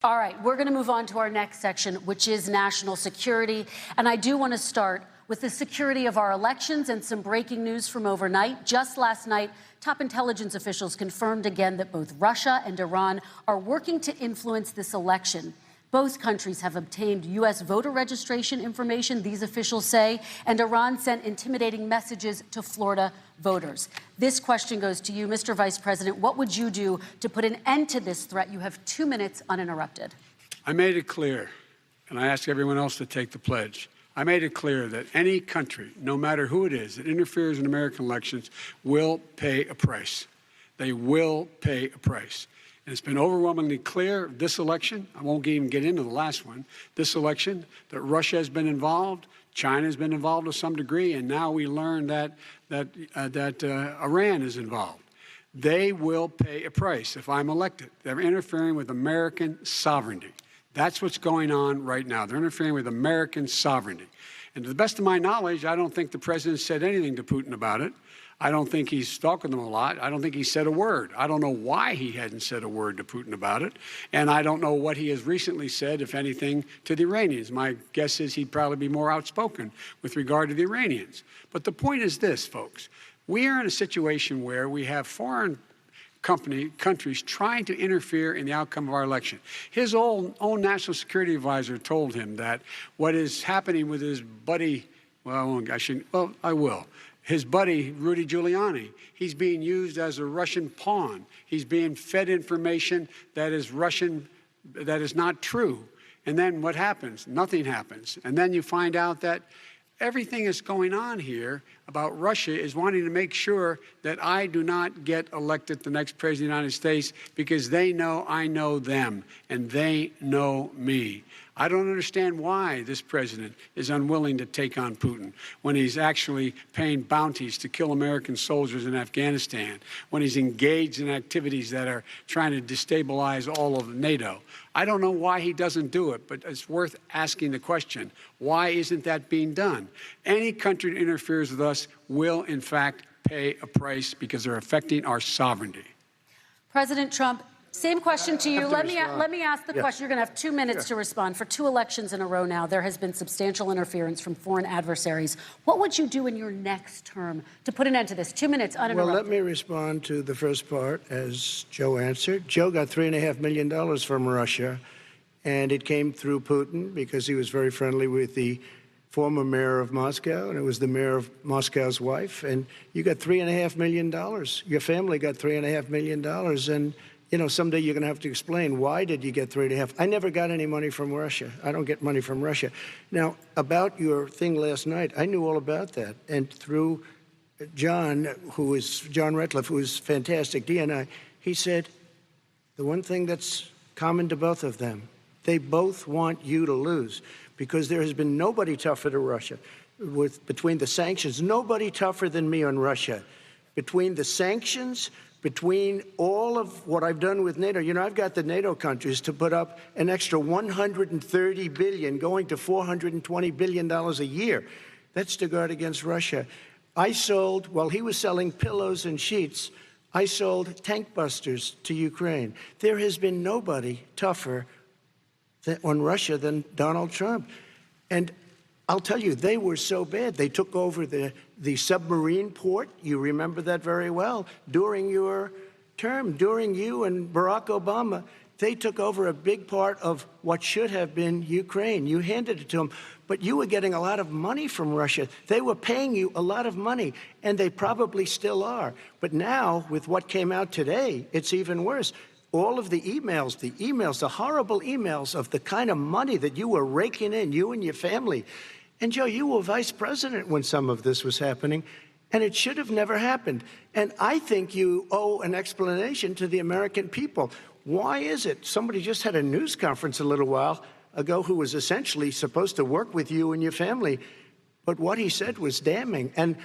All right, we're going to move on to our next section, which is national security. And I do want to start with the security of our elections and some breaking news from overnight. Just last night, top intelligence officials confirmed again that both Russia and Iran are working to influence this election. Both countries have obtained U.S. voter registration information, these officials say, and Iran sent intimidating messages to Florida voters. This question goes to you, Mr. Vice President. What would you do to put an end to this threat? You have 2 minutes uninterrupted. I made it clear, and I ask everyone else to take the pledge. I made it clear that any country, no matter who it is, that interferes in American elections will pay a price. They will pay a price. And it's been overwhelmingly clear this election, I won't even get into the last one, this election, that Russia has been involved, China has been involved to some degree, and now we learn that Iran is involved. They will pay a price if I'm elected. They're interfering with American sovereignty. That's what's going on right now. They're interfering with American sovereignty. And to the best of my knowledge, I don't think the president said anything to Putin about it. I don't think he's talking to him a lot. I don't think he said a word. I don't know why he hadn't said a word to Putin about it. And I don't know what he has recently said, if anything, to the Iranians. My guess is he'd probably be more outspoken with regard to the Iranians. But the point is this, folks. We are in a situation where we have foreign countries trying to interfere in the outcome of our election. His own national security advisor told him that what is happening with his buddy, I will. His buddy, Rudy Giuliani, he's being used as a Russian pawn. He's being fed information that is Russian, that is not true. And then what happens? Nothing happens. And then you find out that everything that's going on here about Russia is wanting to make sure that I do not get elected the next president of the United States because they know I know them and they know me. I don't understand why this president is unwilling to take on Putin when he's actually paying bounties to kill American soldiers in Afghanistan, when he's engaged in activities that are trying to destabilize all of NATO. I don't know why he doesn't do it, but it's worth asking the question, why isn't that being done? Any country that interferes with us will, in fact, pay a price because they're affecting our sovereignty. President Trump, same question to you. Let me ask the question. You're going to have 2 minutes to respond. For 2 elections in a row now, there has been substantial interference from foreign adversaries. What would you do in your next term to put an end to this? 2 minutes uninterrupted. Well, let me respond to the first part, as Joe answered. Joe got $3.5 million from Russia, and it came through Putin because he was very friendly with the former mayor of Moscow, and it was the mayor of Moscow's wife. And you got $3.5 million. Your family got $3.5 million. And you know, someday you're going to have to explain, why did you get 3.5? I never got any money from Russia. I don't get money from Russia. Now, about your thing last night, I knew all about that. And through John Ratcliffe, who is fantastic, DNI, he said, the one thing that's common to both of them, they both want you to lose because there has been nobody tougher to Russia. Between the sanctions, nobody tougher than me on Russia. Between the sanctions, between all of what I've done with NATO, you know, I've got the NATO countries to put up an extra $130 billion, going to $420 billion a year. That's to guard against Russia. I sold, while he was selling pillows and sheets, I sold tank busters to Ukraine. There has been nobody tougher on Russia than Donald Trump. And I'll tell you, they were so bad. They took over the submarine port. You remember that very well. During your term, during you and Barack Obama, they took over a big part of what should have been Ukraine. You handed it to them, but you were getting a lot of money from Russia. They were paying you a lot of money, and they probably still are. But now, with what came out today, it's even worse. All of the emails, the horrible emails of the kind of money that you were raking in, you and your family. And, Joe, you were vice president when some of this was happening, and it should have never happened. And I think you owe an explanation to the American people. Why is it? Somebody just had a news conference a little while ago who was essentially supposed to work with you and your family, but what he said was damning. And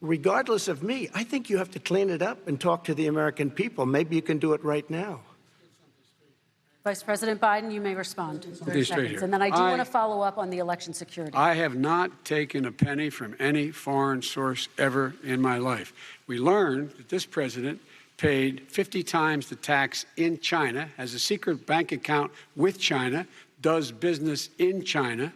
regardless of me, I think you have to clean it up and talk to the American people. Maybe you can do it right now. Vice President Biden, you may respond. 30 seconds. And then I do want to follow up on the election security. I have not taken a penny from any foreign source ever in my life. We learned that this president paid 50 times the tax in China, has a secret bank account with China, does business in China,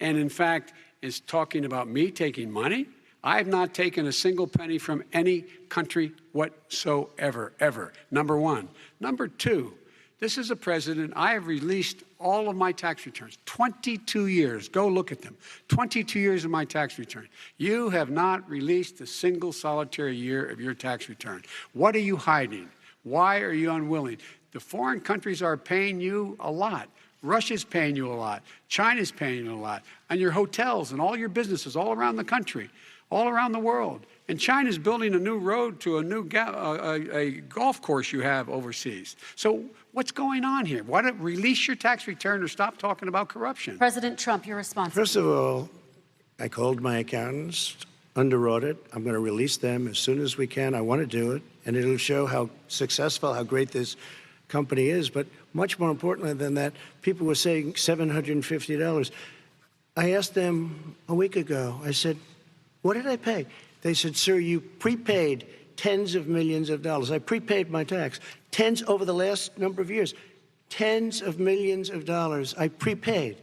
and in fact is talking about me taking money. I have not taken a single penny from any country whatsoever, ever, number one. Number two, this is a president, I have released all of my tax returns, 22 years. Go look at them. 22 years of my tax return. You have not released a single solitary year of your tax return. What are you hiding? Why are you unwilling? The foreign countries are paying you a lot. Russia's paying you a lot. China's paying you a lot. And your hotels and all your businesses all around the country, all around the world. And China's building a new road to a new a golf course you have overseas. So what's going on here? Why don't release your tax return or stop talking about corruption? President Trump, your response. First of all, I called my accountants, under audit. I'm going to release them as soon as we can. I want to do it, and it'll show how successful, how great this company is. But much more importantly than that, people were saying $750. I asked them a week ago, I said, what did I pay? They said, sir, you prepaid tens of millions of dollars. I prepaid my tax. Tens over the last number of years. Tens of millions of dollars I prepaid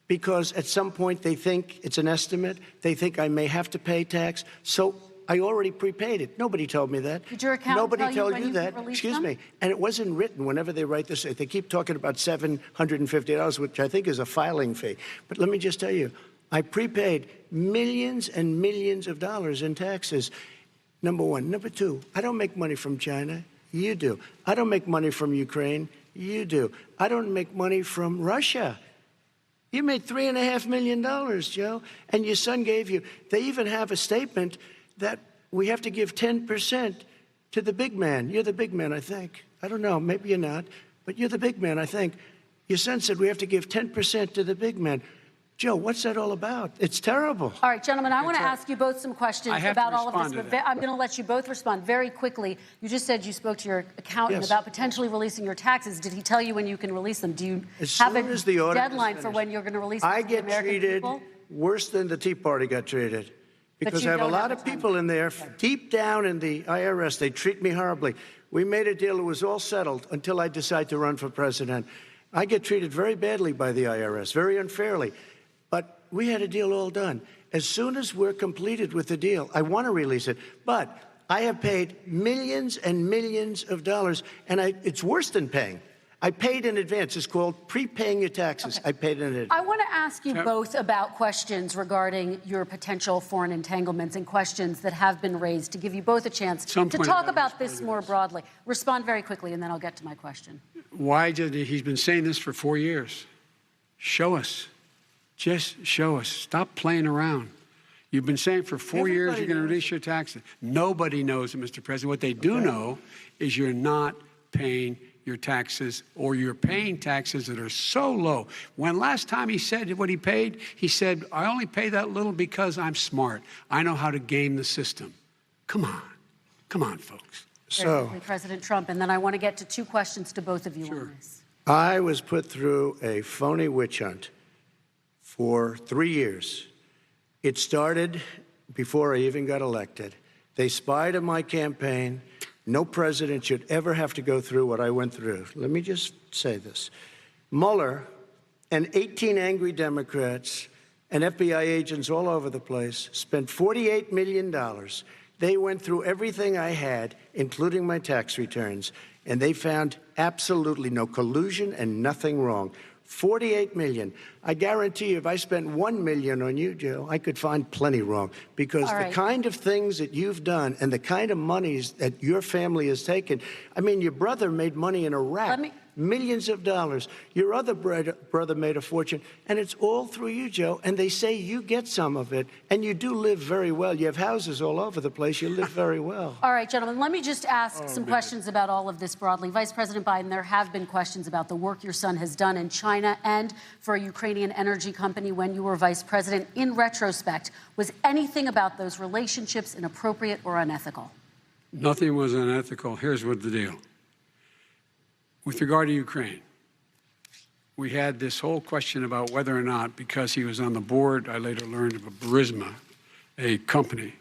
because at some point they think it's an estimate. They think I may have to pay tax. So I already prepaid it. Nobody told me that. Did your accountant Nobody tell told you that. Excuse me. And it wasn't written whenever they write this. They keep talking about $750, which I think is a filing fee. But let me just tell you, I prepaid millions and millions of dollars in taxes, number one. Number two, I don't make money from China. You do. I don't make money from Ukraine. You do. I don't make money from Russia. You made $3.5 million, Joe, and your son gave you. They even have a statement that we have to give 10% to the big man. You're the big man, I think. I don't know. Maybe you're not, but you're the big man, I think. Your son said we have to give 10% to the big man. Joe, what's that all about? It's terrible. All right, gentlemen, I want to ask you both some questions about all of this. But I'm going to let you both respond very quickly. You just said you spoke to your accountant Yes. about potentially releasing your taxes. Did he tell you when you can release them? Do you As have soon a as the audit is deadline for finished. when you're going to release them I to the get American treated people? worse than the Tea Party got treated. Because you I have a don't lot have of a time. people in there, deep down in the IRS, they treat me horribly. We made a deal, it was all settled until I decide to run for president. I get treated very badly by the IRS, very unfairly. But we had a deal all done. As soon as we're completed with the deal, I want to release it. But I have paid millions and millions of dollars, and it's worse than paying. I paid in advance. It's called prepaying your taxes. Okay. I paid in advance. I want to ask you both about questions regarding your potential foreign entanglements and questions that have been raised to give you both a chance to talk about this more broadly. Respond very quickly, and then I'll get to my question. Why did he's been saying this for 4 years? Show us. Just show us. Stop playing around. You've been saying for 4 years you're going to release your taxes. Nobody knows it, Mr. President. What they do know is you're not paying your taxes, or you're paying taxes that are so low. When last time he said what he paid, he said, I only pay that little because I'm smart. I know how to game the system. Come on. Come on, folks. So, President Trump, and then I want to get to two questions to both of you on this. I was put through a phony witch hunt for 3 years. It started before I even got elected. They spied on my campaign. No president should ever have to go through what I went through. Let me just say this. Mueller and 18 angry Democrats and FBI agents all over the place spent $48 million. They went through everything I had, including my tax returns, and they found absolutely no collusion and nothing wrong. $48 million. I guarantee you, if I spent $1 million on you, Joe, I could find plenty wrong. Because the kind of things that you've done and the kind of monies that your family has taken, I mean, your brother made money in Iraq, millions of dollars. Your other brother made a fortune, and it's all through you, Joe. And they say you get some of it, and you do live very well. You have houses all over the place. You live very well. All right, gentlemen, let me just ask some questions about all of this broadly. Vice President Biden, there have been questions about the work your son has done in China and for a Ukrainian energy company when you were vice president. In retrospect, was anything about those relationships inappropriate or unethical? Nothing was unethical. Here's what the deal. With regard to Ukraine, we had this whole question about whether or not, because he was on the board, I later learned of a Burisma, a company,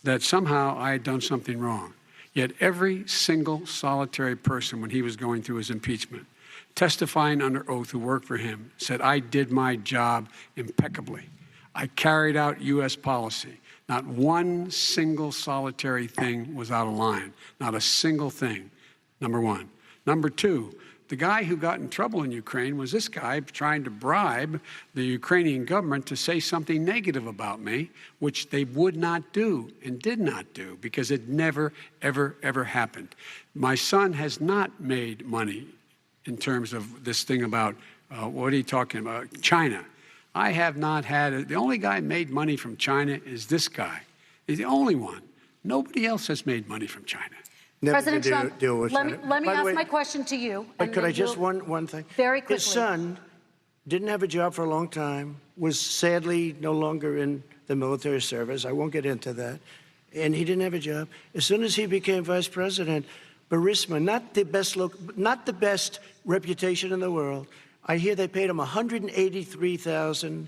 that somehow I had done something wrong. Yet every single solitary person, when he was going through his impeachment, testifying under oath who worked for him, said, I did my job impeccably. I carried out U.S. policy. Not one single solitary thing was out of line. Not a single thing, number one. Number two, the guy who got in trouble in Ukraine was this guy trying to bribe the Ukrainian government to say something negative about me, which they would not do and did not do because it never, ever, ever happened. My son has not made money in terms of this thing about, what are you talking about, China. I have not had it. The only guy made money from China is this guy. He's the only one. Nobody else has made money from China. President Trump, let me ask my question to you. But could I just one thing? Very quickly. His son didn't have a job for a long time, was sadly no longer in the military service. I won't get into that. And he didn't have a job. As soon as he became vice president, Burisma, not the best reputation in the world. I hear they paid him $183,000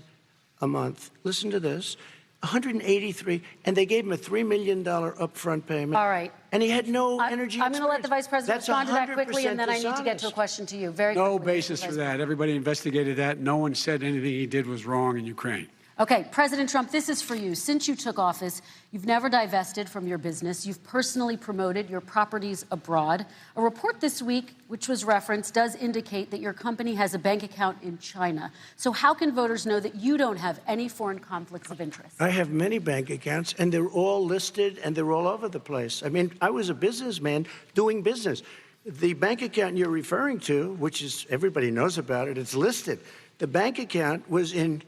a month. Listen to this. $183, and they gave him a $3 million upfront payment. All right. And he had no energy. I'm going to let the vice president respond to that quickly, and then I need to get to a question to you. Very quickly. No basis for that. Everybody investigated that. No one said anything he did was wrong in Ukraine. Okay, President Trump, this is for you. Since you took office, you've never divested from your business. You've personally promoted your properties abroad. A report this week, which was referenced, does indicate that your company has a bank account in China. So how can voters know that you don't have any foreign conflicts of interest? I have many bank accounts, and they're all listed, and they're all over the place. I mean, I was a businessman doing business. The bank account you're referring to, which is everybody knows about it, it's listed. The bank account was in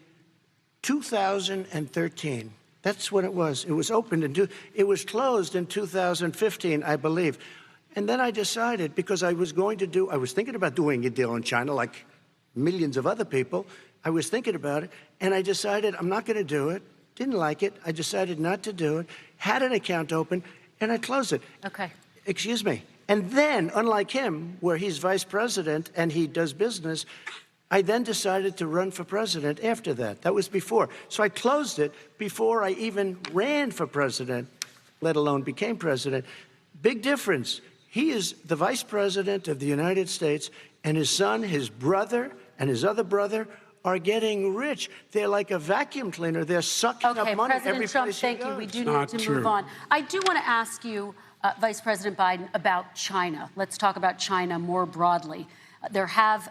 2013. That's when it was. It was opened it was closed in 2015, I believe. And then I decided, because I was thinking about doing a deal in China like millions of other people. I was thinking about it, and I decided I'm not going to do it. Didn't like it. I decided not to do it. Had an account open, and I closed it. Okay. Excuse me. And then, unlike him, where he's vice president and he does business, I then decided to run for president after that. That was before. So I closed it before I even ran for president, let alone became president. Big difference. He is the vice president of the United States, and his son, his brother, and his other brother are getting rich. They're like a vacuum cleaner. They're sucking up money every place he goes. President Trump, thank you. We do need to move on. I do want to ask you, Vice President Biden, about China. Let's talk about China more broadly.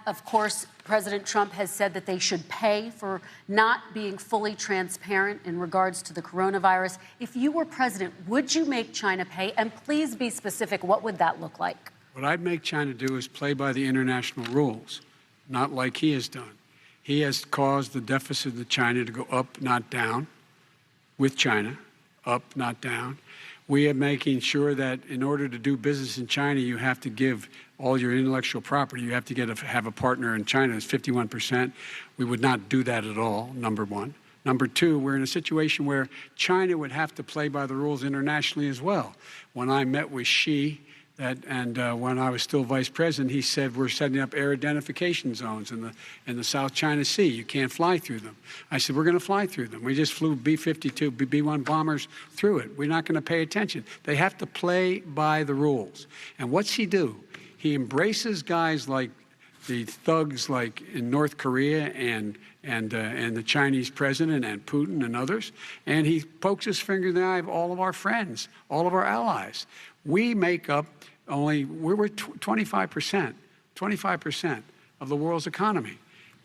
Of course, President Trump has said that they should pay for not being fully transparent in regards to the coronavirus. If you were president, would you make China pay? And please be specific. What would that look like? What I'd make China do is play by the international rules, not like he has done. He has caused the deficit of China to go up, not down, with China, up, not down. We are making sure that in order to do business in China, you have to give all your intellectual property. You have to have a partner in China. It's 51%. We would not do that at all, number one. Number two, we're in a situation where China would have to play by the rules internationally as well. When I met with Xi, when I was still vice president, he said we're setting up air identification zones in the South China Sea. You can't fly through them. I said we're going to fly through them. We just flew B-52, B-1 bombers through it. We're not going to pay attention. They have to play by the rules. And what's he do? He embraces guys like the thugs like in North Korea and the Chinese president and Putin and others, and he pokes his finger in the eye of all of our friends, all of our allies. We make up we're 25% of the world's economy.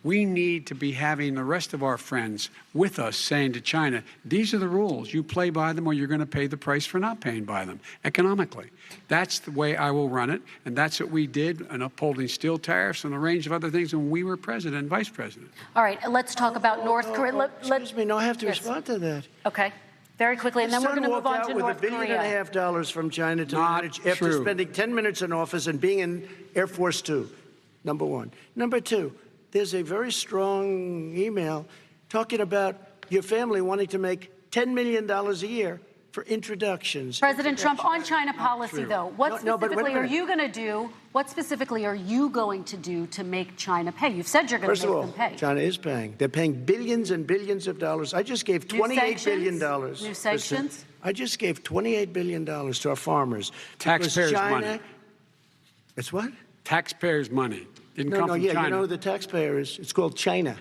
We need to be having the rest of our friends with us saying to China, these are the rules. You play by them or you're going to pay the price for not paying by them economically. That's the way I will run it. And that's what we did in upholding steel tariffs and a range of other things when we were president and vice president. All right, let's talk about North Korea. Excuse me, no, I have to respond to that. Okay. Very quickly, and then we're going to move on to North Korea. With $1.5 billion from China to manage after spending 10 minutes in office and being in Air Force Two, number one. Number two, there's a very strong email talking about your family wanting to make $10 million a year for introductions. President Trump, on China policy, though, what specifically are you going to do? What specifically are you going to do to make China pay? You've said you're going to make them pay. China is paying. They're paying billions and billions of dollars. I just gave $28 billion. New sanctions? I just gave $28 billion to our farmers. Taxpayers' money. It's what? Taxpayers' money. Didn't come from yeah, China. you know who the taxpayer is? It's called China.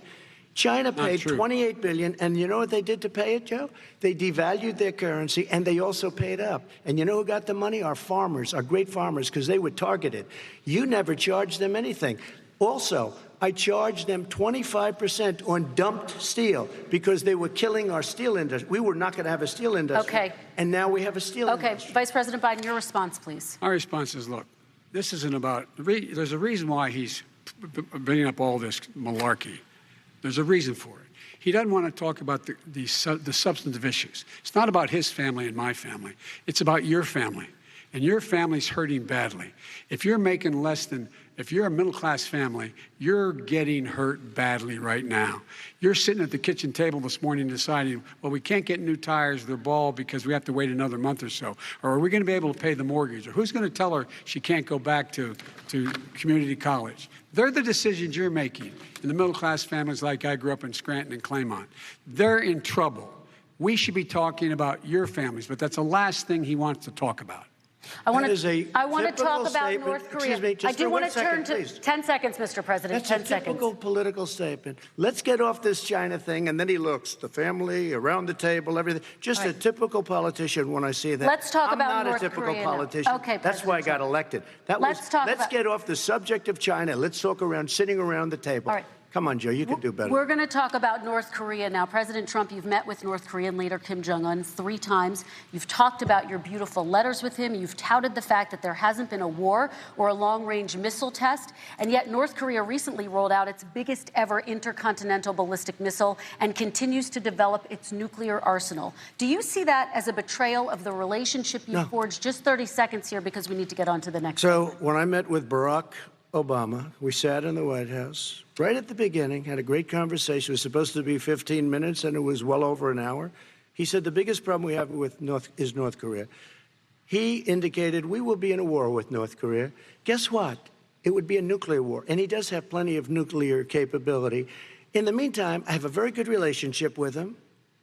China paid $28 billion, and you know what they did to pay it, Joe? They devalued their currency, and they also paid up. And you know who got the money? Our farmers, our great farmers, because they were targeted. You never charged them anything. Also, I charged them 25% on dumped steel because they were killing our steel industry. We were not going to have a steel industry. Okay. And now we have a steel industry. Okay, Vice President Biden, your response, please. My response is, look, this isn't about, there's a reason why he's bringing up all this malarkey. There's a reason for it. He doesn't want to talk about the substantive issues. It's not about his family and my family. It's about your family. And your family's hurting badly. If you're making less than, if you're a middle-class family, you're getting hurt badly right now. You're sitting at the kitchen table this morning deciding, well, we can't get new tires, they're bald because we have to wait another month or so. Or are we going to be able to pay the mortgage? Or who's going to tell her she can't go back to community college? They're the decisions you're making in the middle-class families like I grew up in Scranton and Claymont. They're in trouble. We should be talking about your families, but that's the last thing he wants to talk about. I want to talk about statement. North Korea. Excuse me, just I do want to turn to please. 10 seconds, Mr. President. That's 10 a seconds. typical political statement. Let's get off this China thing, and then he looks, the family, around the table, everything. Just a typical politician when I see that. Let's talk about I'm not North a typical Korea now. politician. Okay, that's why I got elected. Let's get off the subject of China. Let's talk around sitting around the table. All right. Come on, Joe, you can do better. We're going to talk about North Korea now. President Trump, you've met with North Korean leader Kim Jong-un 3 times. You've talked about your beautiful letters with him. You've touted the fact that there hasn't been a war or a long-range missile test. And yet North Korea recently rolled out its biggest ever intercontinental ballistic missile and continues to develop its nuclear arsenal. Do you see that as a betrayal of the relationship you forged? Just 30 seconds here because we need to get on to the next So when I met with Barack Obama, we sat in the White House right at the beginning, had a great conversation. It was supposed to be 15 minutes, and it was well over an hour. He said the biggest problem we have with North Korea. He indicated we will be in a war with North Korea. Guess what? It would be a nuclear war, and he does have plenty of nuclear capability. In the meantime, I have a very good relationship with him.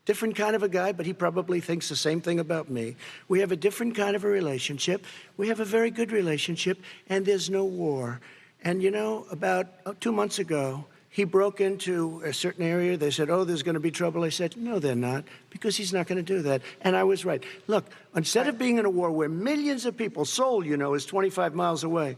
Different kind of a guy, but he probably thinks the same thing about me. We have a different kind of a relationship. We have a very good relationship, and there's no war. And, you know, about 2 months ago, he broke into a certain area. They said, oh, there's going to be trouble. I said, no, they're not, because he's not going to do that. And I was right. Look, instead of being in a war where millions of people, Seoul, you know, is 25 miles away,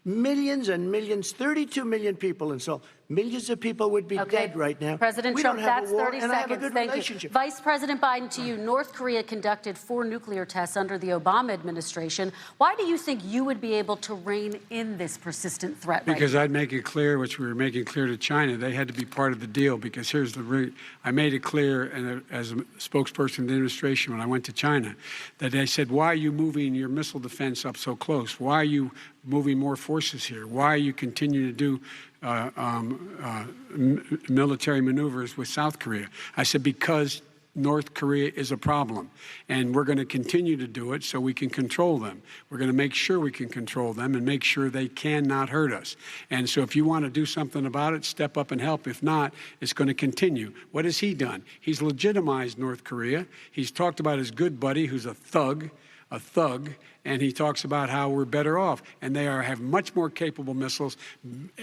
millions and millions, 32 million people in Seoul. Millions of people would be dead right now. President Trump, that's 30 seconds. I have a good relationship. Vice President Biden, to you, North Korea conducted 4 nuclear tests under the Obama administration. Why do you think you would be able to rein in this persistent threat right now? Because I'd make it clear, which we were making clear to China, they had to be part of the deal. Because here's the I made it clear, and as a spokesperson of the administration when I went to China, that they said, why are you moving your missile defense up so close? Why are you moving more forces here? Why are you continuing to do military maneuvers with South Korea? I said, because North Korea is a problem, and we're going to continue to do it so we can control them. We're going to make sure we can control them and make sure they cannot hurt us. And so if you want to do something about it, step up and help. If not, it's going to continue. What has he done? He's legitimized North Korea. He's talked about his good buddy, who's a thug, and he talks about how we're better off. And they have much more capable missiles,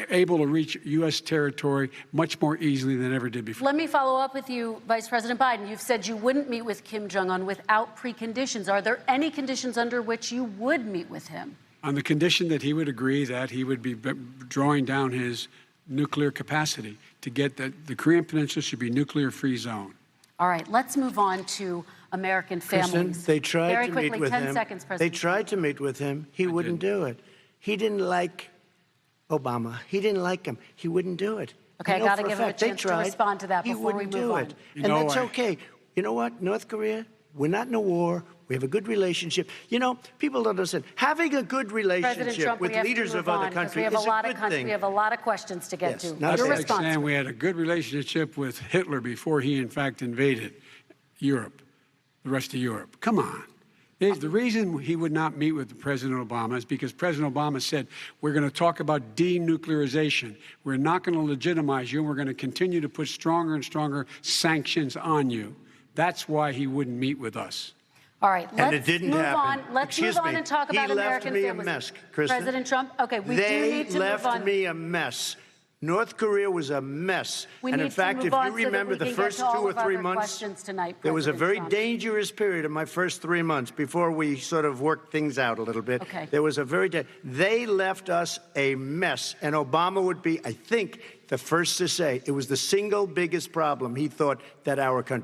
able to reach U.S. territory much more easily than ever did before. Let me follow up with you, Vice President Biden. You've said you wouldn't meet with Kim Jong-un without preconditions. Are there any conditions under which you would meet with him? On the condition that he would agree that he would be drawing down his nuclear capacity to get that the Korean Peninsula should be a nuclear-free zone. All right, let's move on to American families. Kristen, they tried Very to quickly, meet with 10 him. seconds, President. They tried to meet with him. He wouldn't do it. He didn't like Obama. He didn't like him. He wouldn't do it. Okay, I got to give him a chance to respond to that before we move on. And that's okay. You know what, North Korea, we're not in a war. We have a good relationship. You know, people don't understand. Having a good relationship with leaders of other countries is a good thing. We have a lot of questions to get to. That's like saying we had a good relationship with Hitler before he, in fact, invaded Europe, the rest of Europe. Come on. The reason he would not meet with President Obama is because President Obama said, we're going to talk about denuclearization. We're not going to legitimize you, and we're going to continue to put stronger and stronger sanctions on you. That's why he wouldn't meet with us. All right, And it let's didn't move happen. on. Let's Excuse move on me. and talk about He left American me a families. mess, Kristen. President Trump, okay, we do need to move on. They left me a mess. North Korea was a mess. We and need in fact, to if move on you so that remember we the can first get to 2 all or of 3 our months, questions tonight, there was a President very Trump. dangerous period in my first 3 months before we sort of worked things out a little bit. Okay. There was a they left us a mess. And Obama would be, I think, the first to say it was the single biggest problem he thought that our country